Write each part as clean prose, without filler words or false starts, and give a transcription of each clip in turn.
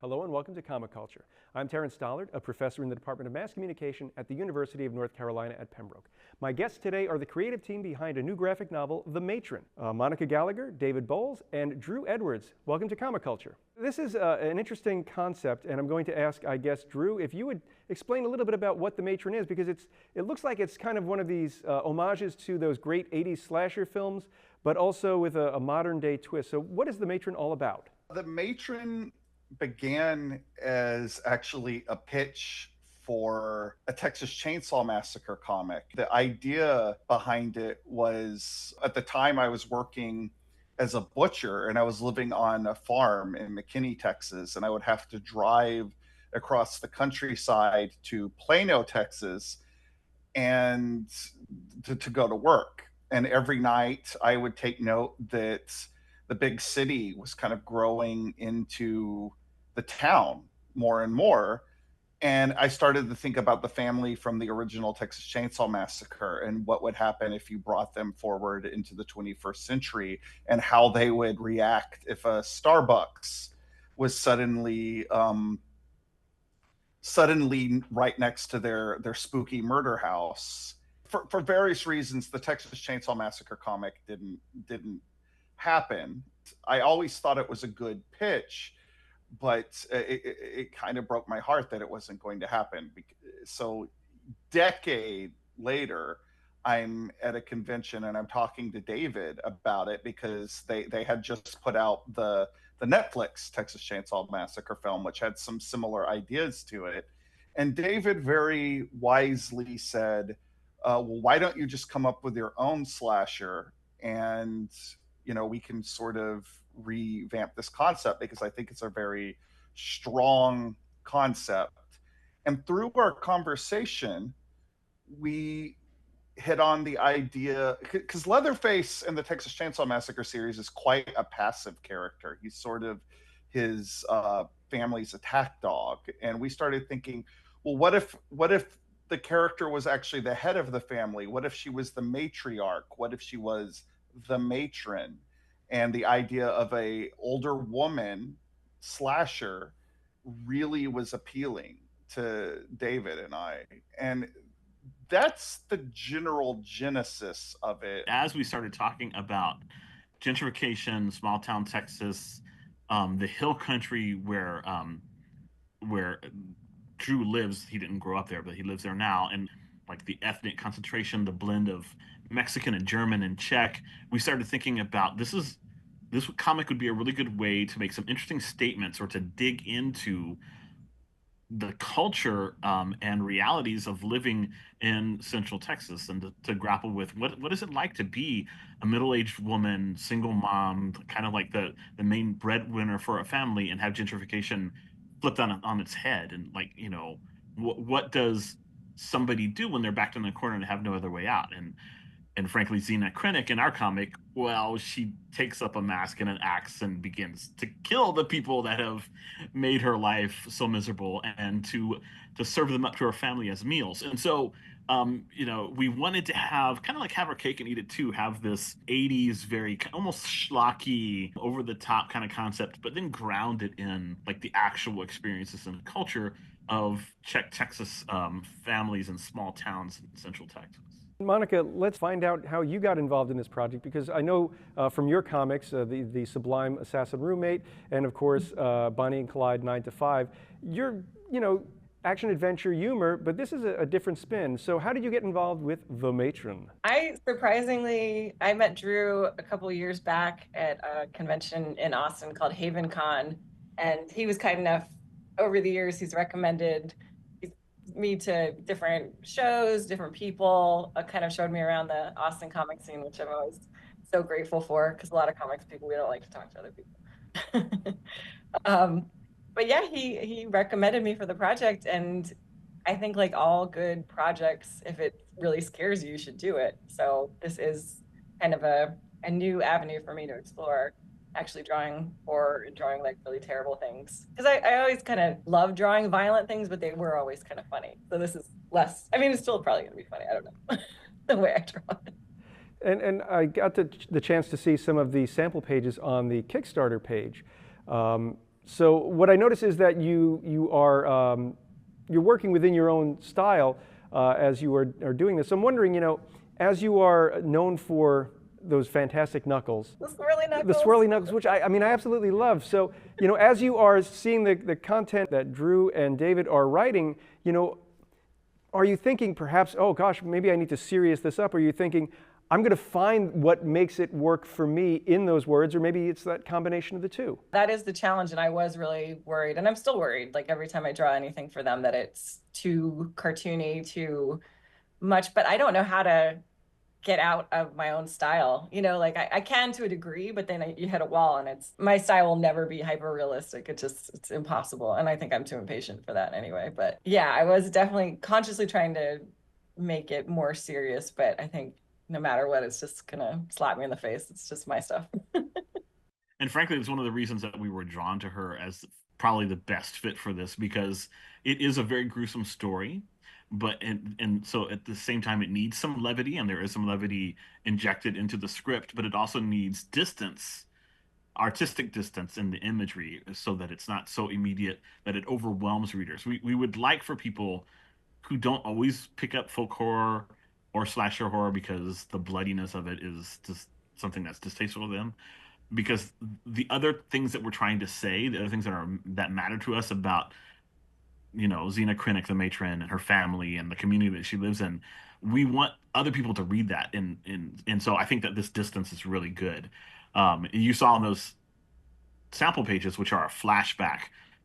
Hello and welcome to Comic Culture. I'm Terrence Dollard, a professor in the Department of Mass Communication at the University of North Carolina at Pembroke. My guests today are the creative team behind a new graphic novel, The Matron. Monica Gallagher, David Bowles, and Drew Edwards. Welcome to Comic Culture. This is an interesting concept, and I'm going to ask, I guess, Drew, if you would explain a little bit about what The Matron is, because it looks like it's kind of one of these homages to those great 80s slasher films, but also with a modern day twist. So what is The Matron all about? The Matron began as actually a pitch for a Texas Chainsaw Massacre comic. The idea behind it was, at the time I was working as a butcher and I was living on a farm in McKinney, Texas, and I would have to drive across the countryside to Plano, Texas, and to go to work. And every night I would take note that the big city was kind of growing into the town more and more. And I started to think about the family from the original Texas Chainsaw Massacre and what would happen if you brought them forward into the 21st century and how they would react if a Starbucks was suddenly right next to their spooky murder house. For various reasons, the Texas Chainsaw Massacre comic didn't happen. I always thought it was a good pitch, but it kind of broke my heart that it wasn't going to happen. So decade later, I'm at a convention and I'm talking to David about it because they had just put out the Netflix Texas Chainsaw Massacre film, which had some similar ideas to it. And David very wisely said, well, why don't you just come up with your own slasher, and we can sort of revamp this concept, because I think it's a very strong concept. And through our conversation, we hit on the idea, because Leatherface in the Texas Chainsaw Massacre series is quite a passive character. He's sort of his family's attack dog. And we started thinking, well, what if the character was actually the head of the family? What if she was the matriarch? What if she was the matron? And the idea of a older woman slasher really was appealing to David and I. And that's the general genesis of it. As we started talking about gentrification, small town Texas, the hill country where Drew lives, he didn't grow up there, but he lives there now, and like the ethnic concentration, the blend of Mexican and German and Czech, we started thinking about this comic would be a really good way to make some interesting statements or to dig into the culture and realities of living in Central Texas, and to grapple with what is it like to be a middle-aged woman, single mom, kind of like the main breadwinner for a family, and have gentrification flipped on its head. And what does somebody do when they're backed in the corner and have no other way out? And frankly, Xena Krennic in our comic, well, she takes up a mask and an axe and begins to kill the people that have made her life so miserable, and to serve them up to her family as meals. And so, we wanted to have her cake and eat it too, have this 80s, very almost schlocky, over the top kind of concept, but then ground it in like the actual experiences and culture of Czech Texas families and small towns in Central Texas. Monica, let's find out how you got involved in this project, because I know from your comics, the Sublime Assassin Roommate, and of course Bonnie and Clyde 9 to 5, you're action adventure humor, but this is a different spin. So how did you get involved with The Matron? I met Drew a couple years back at a convention in Austin called Haven Con, and he was kind enough, over the years he's recommended me to different shows, different people, kind of showed me around the Austin comic scene, which I'm always so grateful for, because a lot of comics people, we don't like to talk to other people. But yeah, he recommended me for the project, and I think like all good projects, if it really scares you, you should do it. So this is kind of a new avenue for me to explore, actually drawing horror and drawing like really terrible things. Because I always kind of love drawing violent things, but they were always kind of funny. So this is less, I mean, it's still probably gonna be funny, I don't know, the way I draw it. And I got the chance to see some of the sample pages on the Kickstarter page. So what I notice is that you are you're working within your own style as you are doing this. So I'm wondering, as you are known for those fantastic knuckles, the swirly knuckles, which I mean I absolutely love. So as you are seeing the content that Drew and David are writing, are you thinking perhaps, oh gosh, maybe I need to serious this up? Or are you thinking, I'm going to find what makes it work for me in those words, or maybe it's that combination of the two? That is the challenge, and I was really worried, and I'm still worried, like every time I draw anything for them, that it's too cartoony, too much, but I don't know how to get out of my own style. Like I can to a degree, but then you hit a wall, and my style will never be hyper realistic. It's impossible. And I think I'm too impatient for that anyway. But yeah, I was definitely consciously trying to make it more serious, but I think no matter what, it's just gonna slap me in the face. It's just my stuff. And frankly, it's one of the reasons that we were drawn to her as probably the best fit for this, because it is a very gruesome story. But and so at the same time, it needs some levity, and there is some levity injected into the script, but it also needs distance, artistic distance in the imagery, so that it's not so immediate that it overwhelms readers. We would like for people who don't always pick up folk horror or slasher horror because the bloodiness of it is just something that's distasteful to them, because the other things that we're trying to say, the other things that matter to us about Zena Krennic, the matron, and her family and the community that she lives in, we want other people to read that, and so I think that this distance is really good. You saw in those sample pages, which are a flashback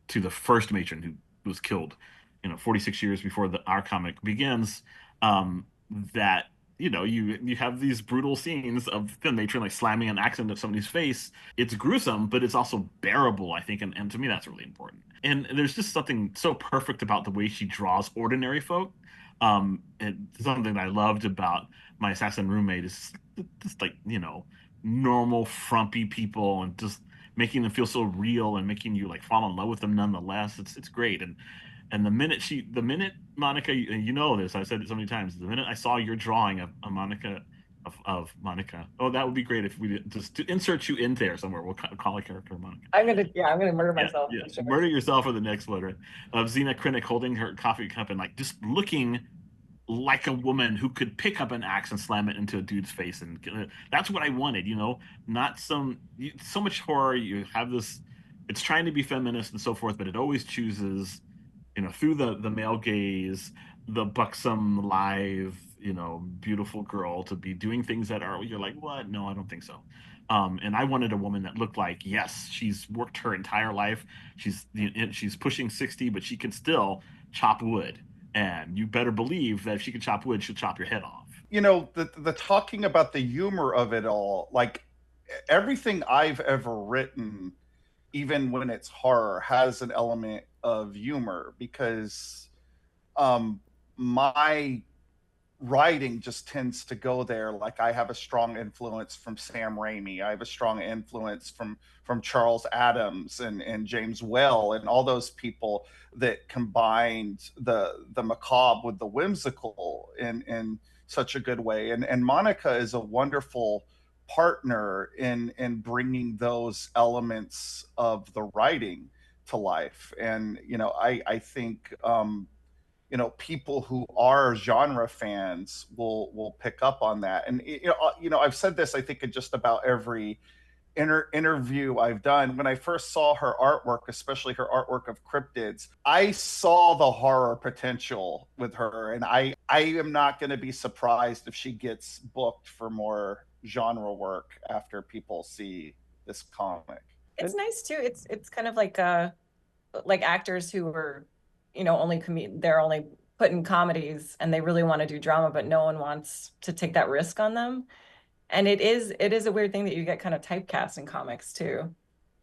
to the first matron who was killed 46 years before our comic begins, that you have these brutal scenes of the matron like slamming an axe into somebody's face. It's gruesome, but it's also bearable, I think, and to me that's really important. And there's just something so perfect about the way she draws ordinary folk. And something that I loved about my assassin roommate is just like normal frumpy people, and just making them feel so real and making you like fall in love with them nonetheless. It's great. And the minute Monica, you know this, I've said it so many times, the minute I saw your drawing of Monica, Monica, oh, that would be great if we did, just to insert you in there somewhere. We'll call a character Monica. I'm gonna murder myself. Yeah. Sure. Murder yourself for the next one, right? Of Zena Krennic holding her coffee cup and like just looking like a woman who could pick up an axe and slam it into a dude's face, and that's what I wanted. Not so much horror. You have this, it's trying to be feminist and so forth, but it always chooses, through the male gaze, the buxom, live, beautiful girl to be doing things that you're like, what? No, I don't think so. And I wanted a woman that looked like, yes, she's worked her entire life. She's pushing 60, but she can still chop wood. And you better believe that if she can chop wood, she'll chop your head off. The talking about the humor of it all, like everything I've ever written, even when it's horror, has an element of humor, because my writing just tends to go there. Like I have a strong influence from Sam Raimi. I have a strong influence from Charles Adams and James Well and all those people that combined the macabre with the whimsical in such a good way. And Monica is a wonderful partner in bringing those elements of the writing to life. And I think people who are genre fans will pick up on that. And I've said this, I think, in just about every interview I've done. When I first saw her artwork, especially her artwork of cryptids, I saw the horror potential with her, and I am not going to be surprised if she gets booked for more genre work after people see this comic. It's nice too. It's kind of like actors who are they're only put in comedies and they really want to do drama, but no one wants to take that risk on them. And it is a weird thing that you get kind of typecast in comics too,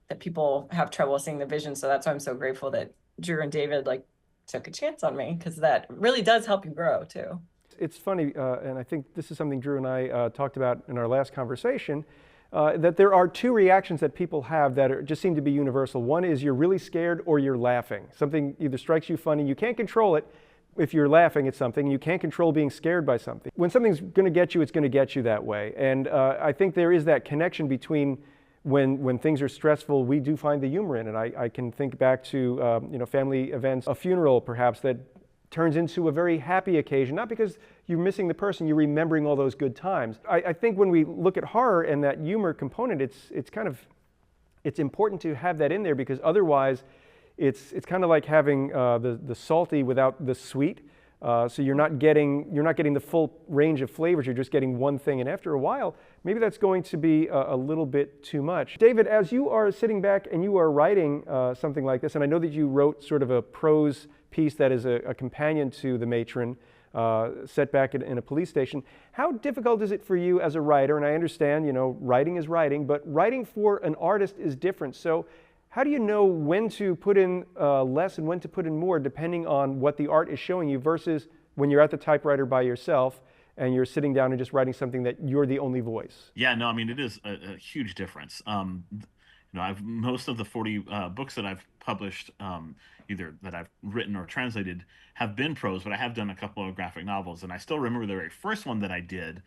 that people have trouble seeing the vision. So that's why I'm so grateful that Drew and David took a chance on me, because that really does help you grow too. It's funny, and I think this is something Drew and I talked about in our last conversation, that there are two reactions that people have that just seem to be universal. One is you're really scared or you're laughing. Something either strikes you funny, you can't control it. If you're laughing at something, you can't control being scared by something. When something's going to get you, it's going to get you that way. And I think there is that connection between when things are stressful, we do find the humor in it. I can think back to family events, a funeral perhaps that turns into a very happy occasion, not because you're missing the person, you're remembering all those good times. I think when we look at horror and that humor component, it's important to have that in there, because otherwise it's kind of like having the salty without the sweet. So you're not getting the full range of flavors, you're just getting one thing, and after a while maybe that's going to be a little bit too much. David, as you are sitting back and you are writing something like this, and I know that you wrote sort of a prose piece that is a companion to The Matron, set back in a police station, how difficult is it for you as a writer? And I understand, writing is writing, but writing for an artist is different. So how do you know when to put in less and when to put in more, depending on what the art is showing you, versus when you're at the typewriter by yourself and you're sitting down and just writing something that you're the only voice? Yeah, no, I mean, it is a huge difference. I've most of the 40 books that I've published, either that I've written or translated, have been prose, but I have done a couple of graphic novels, and I still remember the very first one that I did,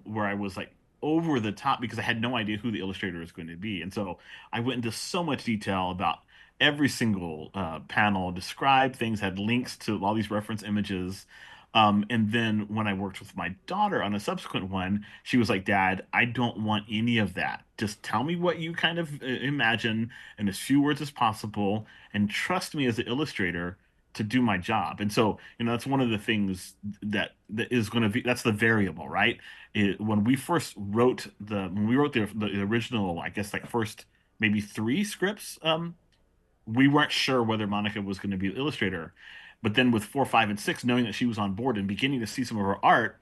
where I was like over the top because I had no idea who the illustrator was going to be, and so I went into so much detail about every single panel, described things, had links to all these reference images. And then when I worked with my daughter on a subsequent one, she was like, "Dad, I don't want any of that. Just tell me what you kind of imagine in as few words as possible, and trust me as an illustrator to do my job." And so, that's one of the things that is going to be, that's the variable, right? When we wrote the original, I guess like first maybe 3 scripts, we weren't sure whether Monica was going to be the illustrator. But then with 4, 5, and 6, knowing that she was on board and beginning to see some of her art,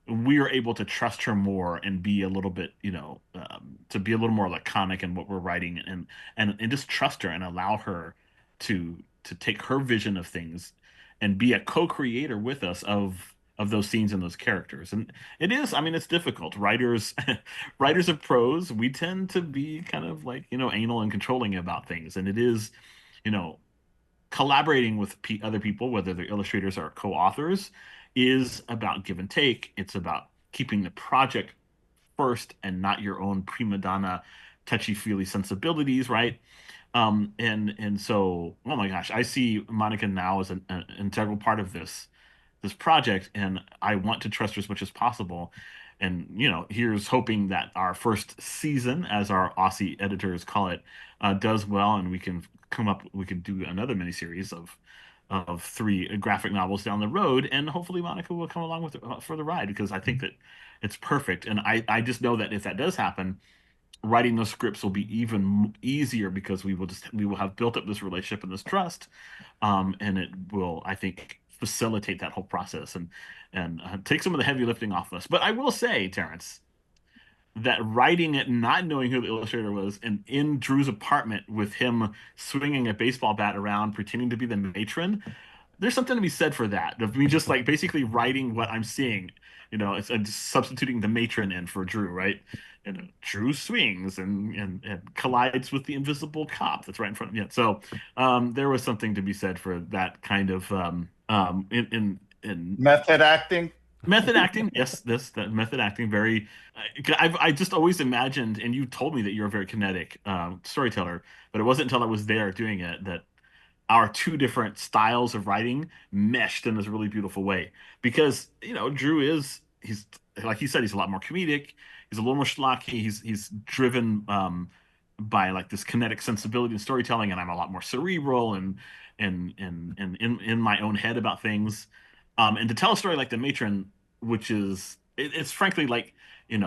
we were able to trust her more and be a little bit, to be a little more laconic in what we're writing, and just trust her and allow her to take her vision of things and be a co-creator with us of those scenes and those characters. And it is, I mean, it's difficult. Writers of prose, we tend to be kind of like, anal and controlling about things. And it is, collaborating with other people, whether they're illustrators or co-authors, is about give and take. It's about keeping the project first and not your own prima donna touchy-feely sensibilities, right? And so, oh my gosh, I see Monica now as an integral part of this project, and I want to trust her as much as possible. And here's hoping that our first season, as our Aussie editors call it, does well, and we can do another miniseries of 3 graphic novels down the road, and hopefully Monica will come along for the ride, because I think that it's perfect. And I just know that if that does happen, writing those scripts will be even easier, because we will have built up this relationship and this trust, and it will, I think, facilitate that whole process and take some of the heavy lifting off us. But I will say, Terrence, that writing it, not knowing who the illustrator was, and in Drew's apartment with him swinging a baseball bat around, pretending to be the matron, there's something to be said for that. Of me just like basically writing what I'm seeing, it's substituting the matron in for Drew, right? And Drew swings and collides with the invisible cop that's right in front of him. Yeah. So there was something to be said for that kind of in method acting. Method acting, yes, that method acting. Very, I just always imagined, and you told me that you're a very kinetic storyteller, but it wasn't until I was there doing it that our 2 different styles of writing meshed in this really beautiful way. Because Drew he's like he said, he's a lot more comedic, he's a little more schlocky, he's driven by like this kinetic sensibility and storytelling, and I'm a lot more cerebral and in my own head about things. And to tell a story like The Matron, which is, it's frankly like, you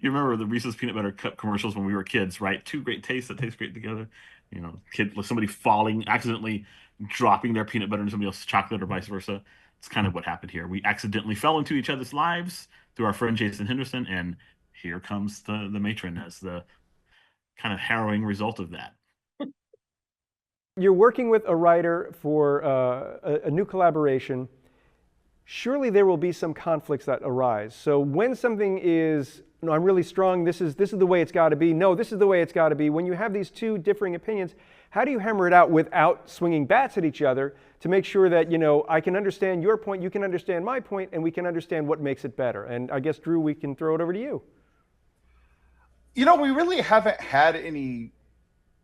remember the Reese's peanut butter cup commercials when we were kids, right? 2 great tastes that taste great together. Somebody falling, accidentally dropping their peanut butter into somebody else's chocolate, or vice versa. It's kind of what happened here. We accidentally fell into each other's lives through our friend Jason Henderson, and here comes the Matron as the kind of harrowing result of that. You're working with a writer for a new collaboration. Surely there will be some conflicts that arise. So when something is, no, I'm really strong, this is the way it's got to be, no, this is the way it's got to be, when you have these 2 differing opinions, how do you hammer it out without swinging bats at each other to make sure that, I can understand your point, you can understand my point, and we can understand what makes it better? And I guess, Drew, we can throw it over to you. We really haven't had any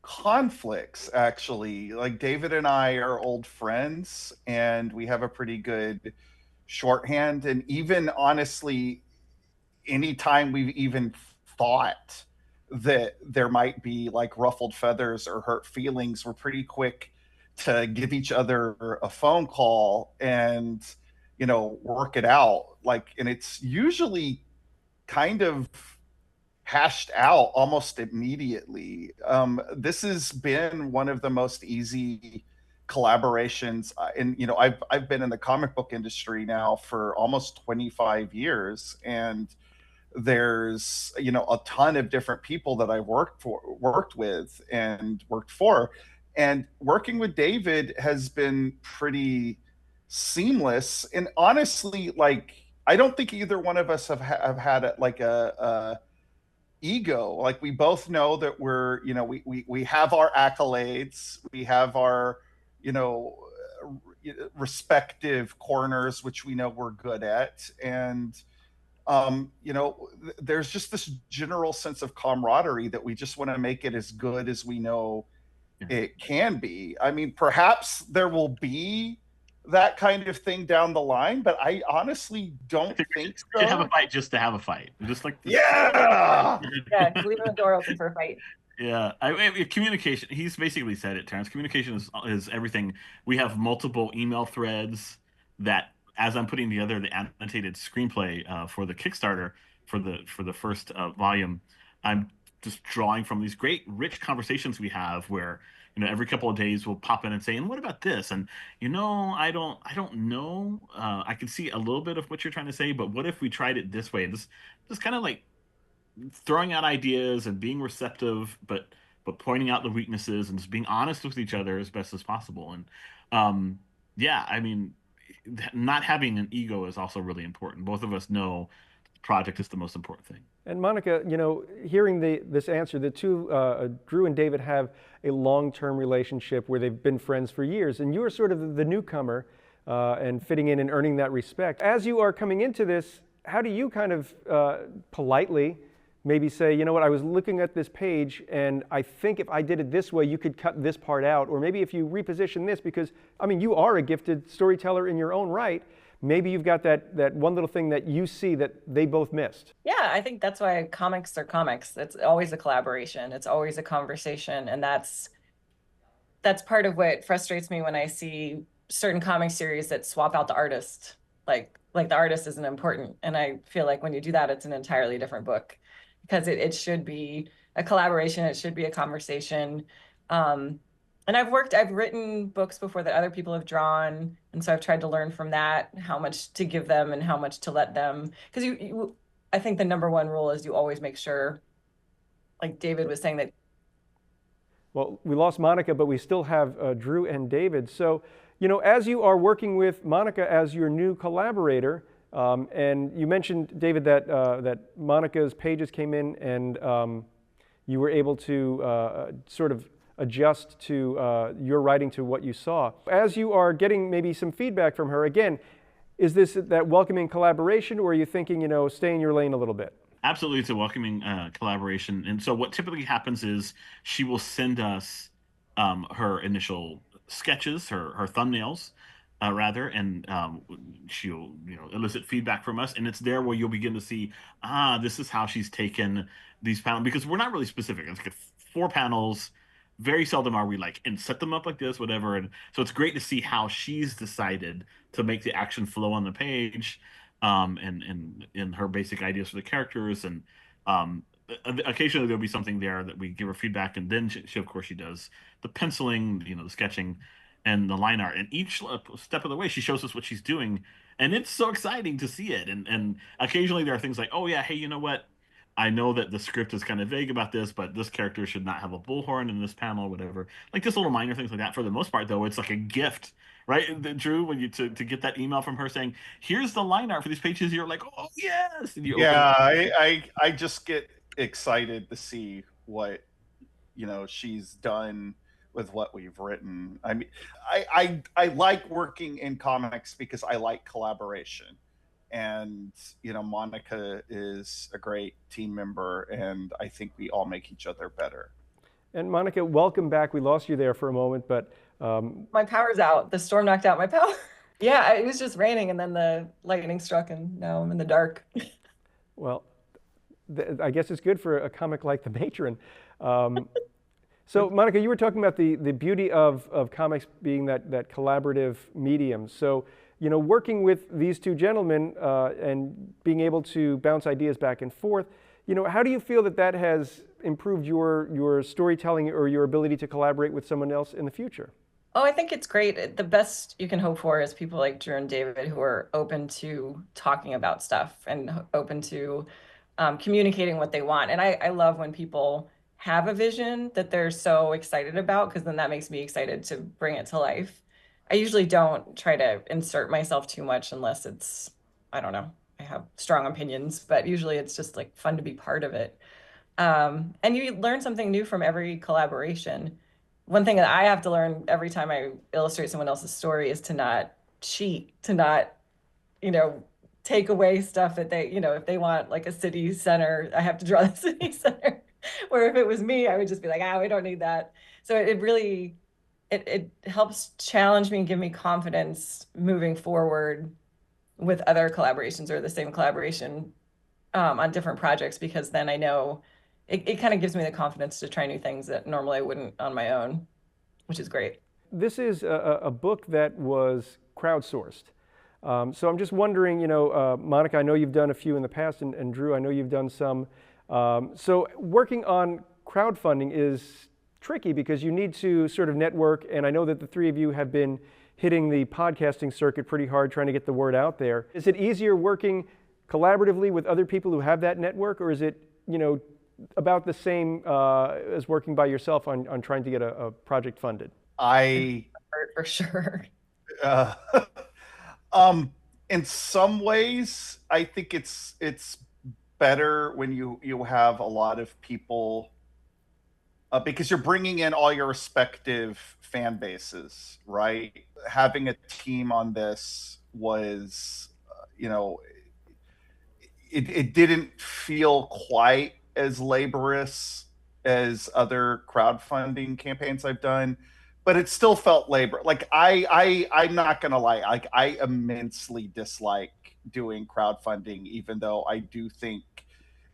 conflicts, actually. Like, David and I are old friends, and we have a pretty good shorthand. And even honestly, anytime we've even thought that there might be like ruffled feathers or hurt feelings, we're pretty quick to give each other a phone call and work it out. Like, and it's usually kind of hashed out almost immediately. This has been one of the most easy collaborations, and I've been in the comic book industry now for almost 25 years, and there's a ton of different people that I worked with and worked for, and working with David has been pretty seamless. And honestly, like, I don't think either one of us have had a ego. Like, we both know that we have our accolades, we have our you know respective corners, which we know we're good at. And there's just this general sense of camaraderie that we just want to make it as good as we know it can be. I mean, perhaps there will be that kind of thing down the line, but I honestly don't think so. Should have a fight just to have a fight, just like this. Yeah. Yeah, leaving the door open for a fight. Yeah, communication. He's basically said it, Terrence. Communication is everything. We have multiple email threads that, as I'm putting together the annotated screenplay for the Kickstarter for the first volume, I'm just drawing from these great, rich conversations we have where every couple of days we'll pop in and say, and what about this? And I don't know. I can see a little bit of what you're trying to say, but what if we tried it this way? And this kind of like throwing out ideas and being receptive, but pointing out the weaknesses and just being honest with each other as best as possible. And yeah, I mean, not having an ego is also really important. Both of us know the project is the most important thing. And Monica, hearing this answer, the two, Drew and David, have a long-term relationship where they've been friends for years, and you are sort of the newcomer and fitting in and earning that respect. As you are coming into this, how do you kind of politely maybe say, I was looking at this page and I think if I did it this way, you could cut this part out, or maybe if you reposition this, because, I mean, you are a gifted storyteller in your own right. Maybe you've got that one little thing that you see that they both missed. Yeah, I think that's why comics are comics. It's always a collaboration. It's always a conversation. And that's part of what frustrates me when I see certain comic series that swap out the artist. Like the artist isn't important. And I feel like when you do that, it's an entirely different book, because it should be a collaboration. It should be a conversation. And I've written books before that other people have drawn. And so I've tried to learn from that, how much to give them and how much to let them. Because I think the number one rule is you always make sure, like David was saying, that. Well, we lost Monica, but we still have Drew and David. So, as you are working with Monica as your new collaborator, and you mentioned, David, that Monica's pages came in and you were able to sort of adjust to your writing to what you saw. As you are getting maybe some feedback from her, again, is this that welcoming collaboration, or are you thinking, stay in your lane a little bit? Absolutely, it's a welcoming collaboration. And so what typically happens is she will send us her initial sketches, her thumbnails, rather, and she'll elicit feedback from us, and it's there where you'll begin to see, this is how she's taken these panels, because we're not really specific. It's like 4 panels. Very seldom are we like, and set them up like this, whatever. And so it's great to see how she's decided to make the action flow on the page, and in her basic ideas for the characters. And occasionally there'll be something there that we give her feedback, and then she of course she does the penciling, the sketching, and the line art. And each step of the way, she shows us what she's doing, and it's so exciting to see it. And occasionally there are things like, oh yeah, hey, you know what? I know that the script is kind of vague about this, but this character should not have a bullhorn in this panel, whatever. Like just little minor things like that. For the most part, though, it's like a gift, right? Drew, when you to get that email from her saying, "Here's the line art for these pages," you're like, "Oh yes!" And I just get excited to see what she's done with what we've written. I mean, I like working in comics because I like collaboration. and Monica is a great team member, and I think we all make each other better. And Monica, welcome back. We lost you there for a moment, but my power's out. The storm knocked out my power. Yeah, it was just raining, and then the lightning struck, and now I'm in the dark. Well, I guess it's good for a comic like The Matron. So, Monica, you were talking about the beauty of comics being that collaborative medium. So, working with these two gentlemen and being able to bounce ideas back and forth, how do you feel that has improved your storytelling or your ability to collaborate with someone else in the future? Oh, I think it's great. The best you can hope for is people like Drew and David who are open to talking about stuff and open to communicating what they want. And I love when people have a vision that they're so excited about, because then that makes me excited to bring it to life. I usually don't try to insert myself too much unless it's, I don't know, I have strong opinions, but usually it's just like fun to be part of it. And you learn something new from every collaboration. One thing that I have to learn every time I illustrate someone else's story is to not cheat, to not, take away stuff that they, if they want like a city center, I have to draw the city center. Where if it was me, I would just be like, we don't need that. So it really, it helps challenge me and give me confidence moving forward with other collaborations or the same collaboration on different projects, because then I know it kind of gives me the confidence to try new things that normally I wouldn't on my own, which is great. This is a book that was crowdsourced. So I'm just wondering, Monica, I know you've done a few in the past, and Drew, I know you've done some. So working on crowdfunding is tricky because you need to sort of network, and I know that the three of you have been hitting the podcasting circuit pretty hard trying to get the word out there. Is it easier working collaboratively with other people who have that network, or is it, about the same as working by yourself on trying to get a project funded? For sure. In some ways, I think it's better when you have a lot of people, because you're bringing in all your respective fan bases, right? Having a team on this was, it didn't feel quite as laborious as other crowdfunding campaigns I've done, but it still felt labor. Like I'm not gonna lie, like I immensely dislike doing crowdfunding, even though I do think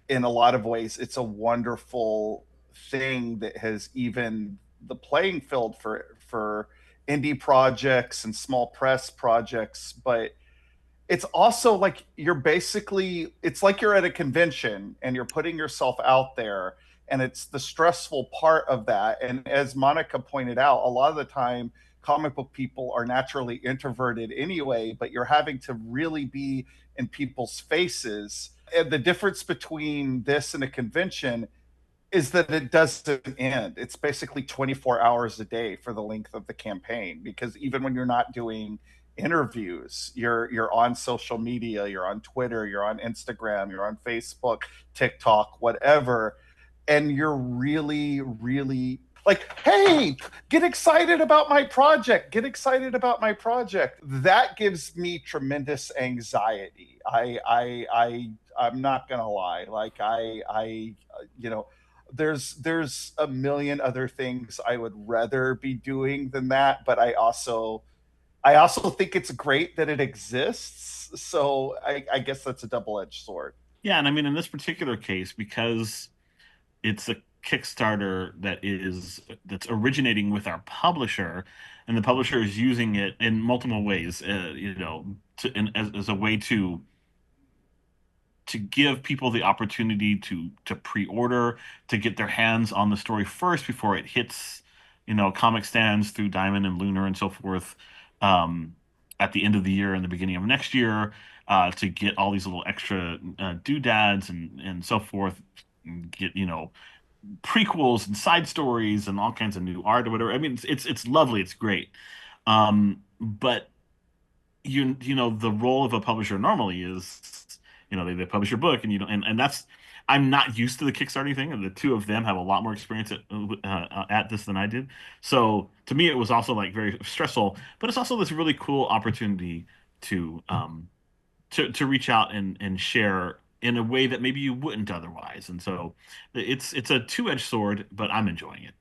in a lot of ways it's a wonderful thing that has even the playing field for indie projects and small press projects. But it's also like it's like you're at a convention and you're putting yourself out there, and it's the stressful part of that. And as Monica pointed out, a lot of the time comic book people are naturally introverted anyway, but you're having to really be in people's faces. And the difference between this and a convention is that it doesn't end. It's basically 24 hours a day for the length of the campaign, because even when you're not doing interviews, you're on social media, you're on Twitter, you're on Instagram, you're on Facebook, TikTok, whatever, and you're really, really like, hey, get excited about my project, get excited about my project. That gives me tremendous anxiety. I'm not gonna lie, like there's a million other things I would rather be doing than that, but I also think it's great that it exists. So I guess that's a double-edged sword. Yeah, and I mean, in this particular case, because it's a Kickstarter that's originating with our publisher, and the publisher is using it in multiple ways, as a way to give people the opportunity to pre-order, to get their hands on the story first before it hits, comic stands through Diamond and Lunar and so forth, at the end of the year and the beginning of next year, to get all these little extra doodads and so forth, and get prequels and side stories and all kinds of new art or whatever. I mean, it's lovely, it's great, but the role of a publisher normally is, they publish your book, and and that's, I'm not used to the Kickstarter thing, and the two of them have a lot more experience at this than I did. So to me, it was also like very stressful, but it's also this really cool opportunity to to reach out and share in a way that maybe you wouldn't otherwise. And so it's a two-edged sword, but I'm enjoying it.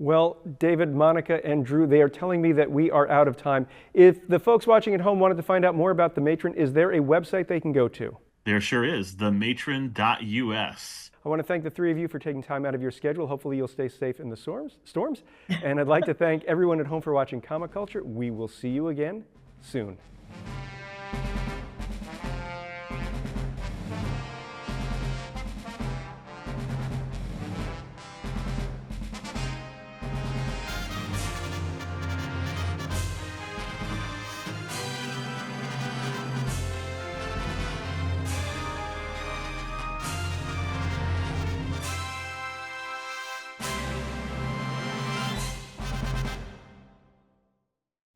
Well, David, Monica, and Drew, they are telling me that we are out of time. If the folks watching at home wanted to find out more about the Matron, is there a website they can go to? There sure is, thematron.us. I want to thank the three of you for taking time out of your schedule. Hopefully you'll stay safe in the storms. And I'd like to thank everyone at home for watching Comic Culture. We will see you again soon.